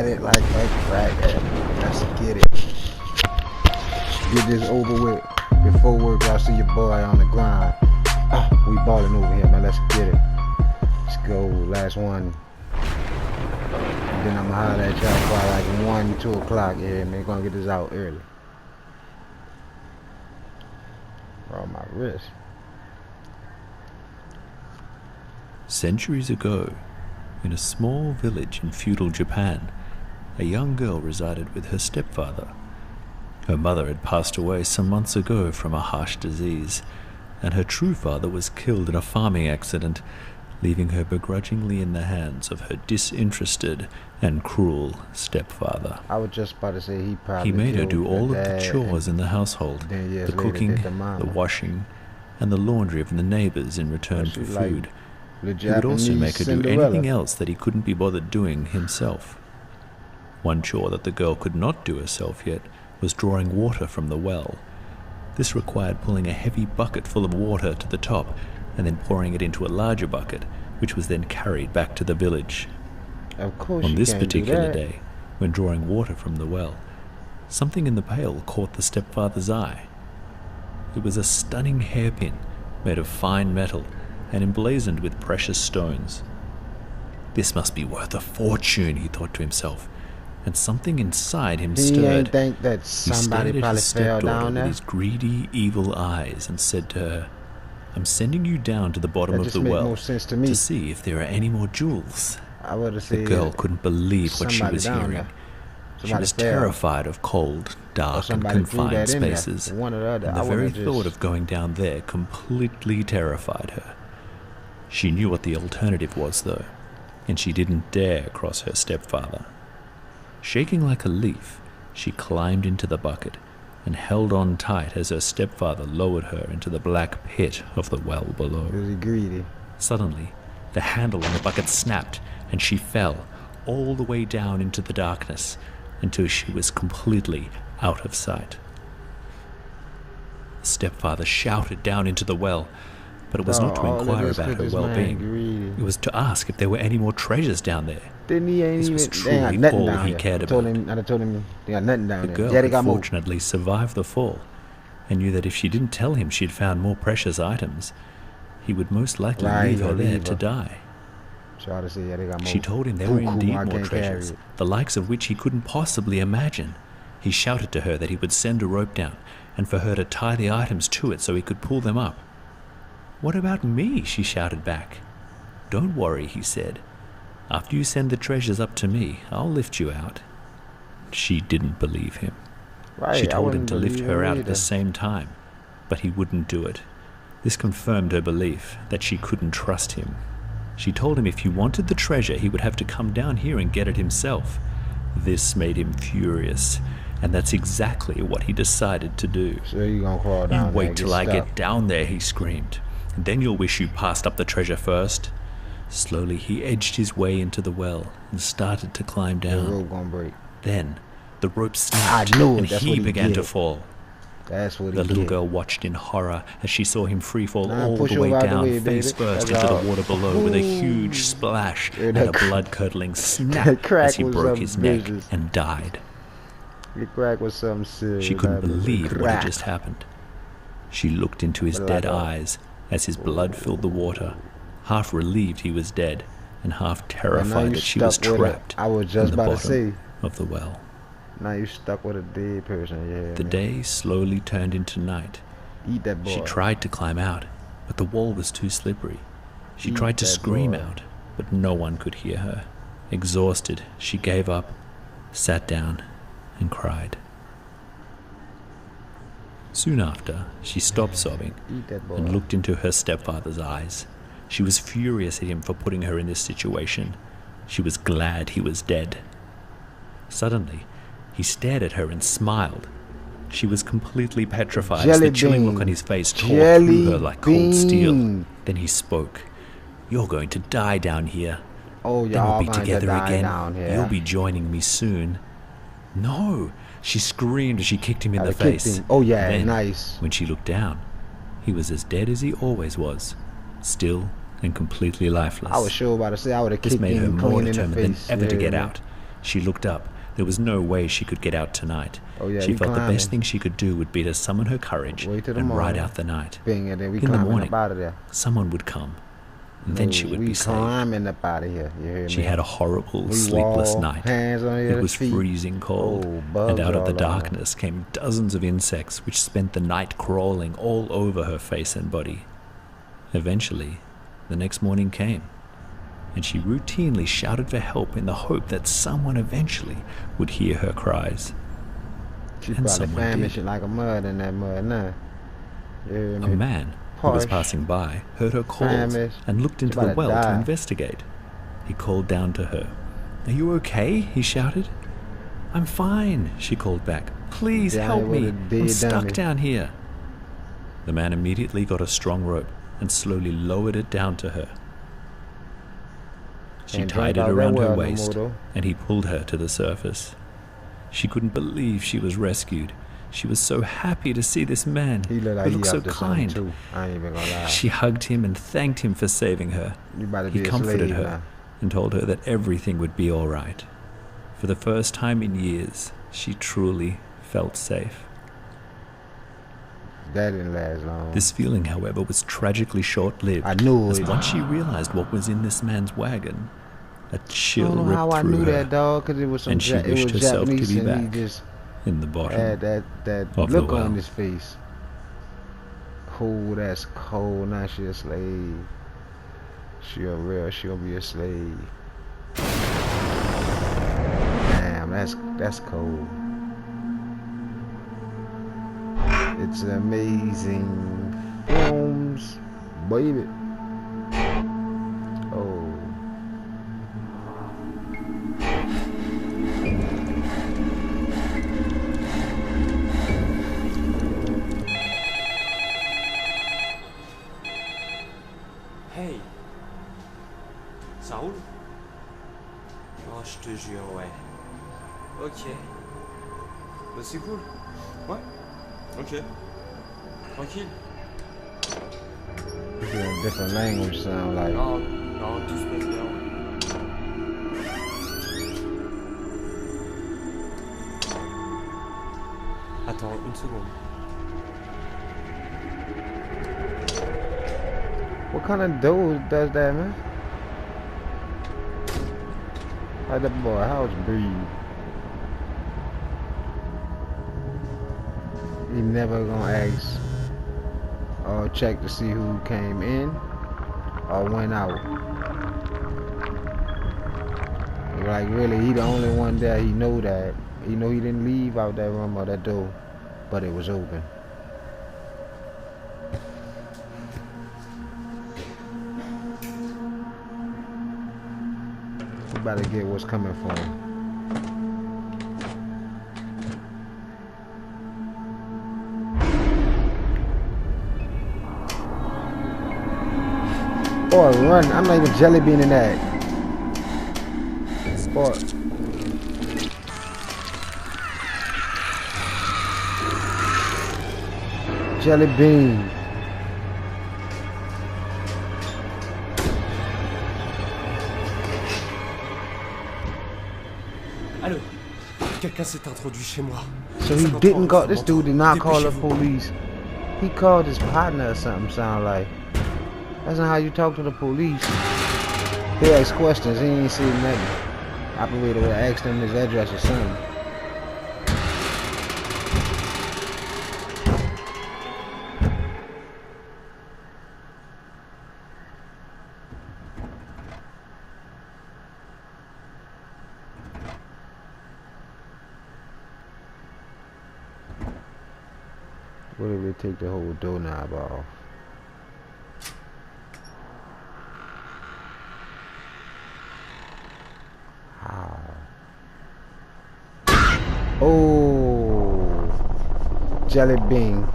it like a crack addict. Let's get it. Get this over with. Before work, I'll see your boy on the grind. We balling over here, man. Let's get it. Let's go. Last one. And then I'ma holler at y'all by like 1, 2 o'clock. Yeah, man. Gonna get this out early. On my wrist. Centuries ago, in a small village in feudal Japan, a young girl resided with her stepfather. Her mother had passed away some months ago from a harsh disease, and her true father was killed in a farming accident, leaving her begrudgingly in the hands of her disinterested and cruel stepfather. I was just about to say he probably made her do all of the chores in the household, the cooking, the washing, and the laundry of the neighbors in return for food. He would also make her do anything else that he couldn't be bothered doing himself. One chore that the girl could not do herself yet was drawing water from the well. This required pulling a heavy bucket full of water to the top and then pouring it into a larger bucket, which was then carried back to the village. Of course. On this particular day, when drawing water from the well, something in the pail caught the stepfather's eye. It was a stunning hairpin made of fine metal and emblazoned with precious stones. This must be worth a fortune, he thought to himself, and something inside him stirred. He ain't think that somebody probably fell down there? With his greedy, evil eyes, and said to her, "I'm sending you down to the bottom of the well to see if there are any more jewels." The girl couldn't believe what she was hearing. She was terrified of cold, dark, and confined spaces, and the very thought of going down there completely terrified her. She knew what the alternative was, though, and she didn't dare cross her stepfather. Shaking like a leaf, she climbed into the bucket and held on tight as her stepfather lowered her into the black pit of the well below. Was he greedy? Suddenly, the handle on the bucket snapped, and she fell all the way down into the darkness until she was completely out of sight. The stepfather shouted down into the well, but it was not to inquire about her well-being. It was to ask if there were any more treasures down there. This was truly all he cared about. I told him they got nothing down there. The girl fortunately survived the fall, and knew that if she didn't tell him she'd found more precious items, he would most likely leave her there to die. She told him there were indeed more treasures, the likes of which he couldn't possibly imagine. He shouted to her that he would send a rope down, and for her to tie the items to it so he could pull them up. "What about me?" she shouted back. "Don't worry," he said. "After you send the treasures up to me, I'll lift you out." She didn't believe him. She told him to lift her out at the same time, but he wouldn't do it. This confirmed her belief that she couldn't trust him. She told him if he wanted the treasure, he would have to come down here and get it himself. This made him furious, and that's exactly what he decided to do. So you gonna crawl down? You wait till I get down there, he screamed. And then you'll wish you passed up the treasure first. Slowly he edged his way into the well and started to climb down. The rope gonna break. Then the rope snapped and he began to fall. That's what the little girl watched in horror as she saw him free fall all the way down, face first into the water below, with a huge splash and a blood-curdling snap as he broke his neck and died. The crack was something serious. She couldn't believe what had just happened. She looked into his dead eyes as his blood filled the water, half relieved he was dead, and half terrified that she was trapped in the bottom of the well. Now you stuck with a dead person, yeah. The day slowly turned into night. Eat that boy. She tried to climb out, but the wall was too slippery. She tried to scream out, but no one could hear her. Exhausted, she gave up, sat down, and cried. Soon after, she stopped sobbing and looked into her stepfather's eyes. She was furious at him for putting her in this situation. She was glad he was dead. Suddenly, he stared at her and smiled. She was completely petrified as the chilling look on his face tore through her like cold steel. Then he spoke. "You're going to die down here. Then we'll be together again. You'll be joining me soon." "No!" She screamed as she kicked him in the face. Then, when she looked down, he was as dead as he always was, still and completely lifeless. I was sure about to say I would have kicked him clean in the face. This made her more determined than ever to get out. She looked up. There was no way she could get out tonight. Oh, yeah, she felt climbing. the best thing she could do would be to summon her courage and ride out the night. Bing, and then we in the morning, up out of there. someone would come, and then she would be saved. Climbing up out of here. You hear she me? had a horrible, sleepless night. Hands on it was freezing cold, and out of the darkness came dozens of insects which spent the night crawling all over her face and body. Eventually, the next morning came, and she routinely shouted for help in the hope that someone eventually would hear her cries. She probably famished like a mud in that mud now. A man who was passing by heard her calls and looked into the well to investigate. He called down to her. "Are you okay?" he shouted. "I'm fine," she called back. "Please help me. I'm stuck down here." The man immediately got a strong rope and slowly lowered it down to her. She tied it around her waist, and he pulled her to the surface. She couldn't believe she was rescued. She was so happy to see this man who looked so kind. I ain't even gonna lie. She hugged him and thanked him for saving her. He comforted her and told her that everything would be all right. For the first time in years, she truly felt safe. That didn't last long. This feeling, however, was tragically short-lived. I knew it. As once she realized what was in this man's wagon, a chill ripped through her. I don't know how I knew that, dog, because it was some and she wished herself to be back in the bottom had that look on his face. Cold, that's cold. Now she a slave. She'll be a slave. Damn, that's cold. It's amazing films, baby. Oh. Hey, ça roule? Oh, je te jure, ouais. Ok. Bah c'est cool. Ouais. Ok. Tranquille. It's in a different language sound like. Non, tout se passe bien, ouais. Attends, une seconde. What kind of dude does that, man? Like that boy, how's breathe? He never gonna ask or check to see who came in or went out. Like really, he the only one there. He know that. He know he didn't leave out that room or that door, but it was open. We about to get what's coming for him. Boy, run. I'm not even jelly beaning that. Boy. Jelly bean. Allô? Quelqu'un s'est introduit chez moi. So he didn't call, this dude did not call the police. He called his partner or something, sound like. That's not how you talk to the police. He asked questions, he ain't seen nothing. Operator would have asked him his address or something. What if they take the whole doorknob off? How? Oh, jelly bean.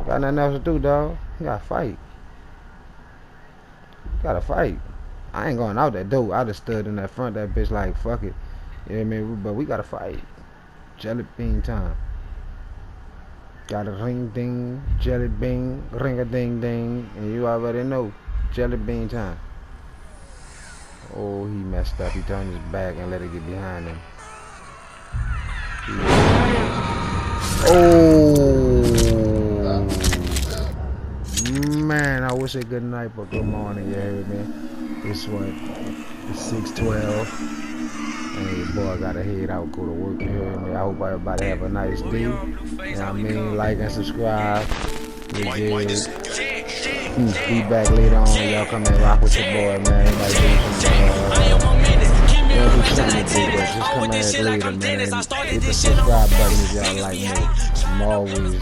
Got nothing else to do, dog. You gotta fight. Gotta fight. I ain't going out that door. I just stood in that front, that bitch like, fuck it. You know what I mean? But we gotta fight. Jelly bean time. Got a ring ding, jelly bean, ring a ding ding, and you already know, jelly bean time. Oh, he messed up. He turned his back and let it get behind him. Oh, man, I wish it good night, but good morning, you heard me? It's what? It's 6:12. Hey, boy, I gotta head out, go to work, you heard me? I hope everybody have a nice day. You know what I mean? Like and subscribe. You dig? Be back later on. Y'all come and rock with your boy, man. Everybody do something to do, but just come back later, man. Hit the subscribe button if y'all like me. I'm always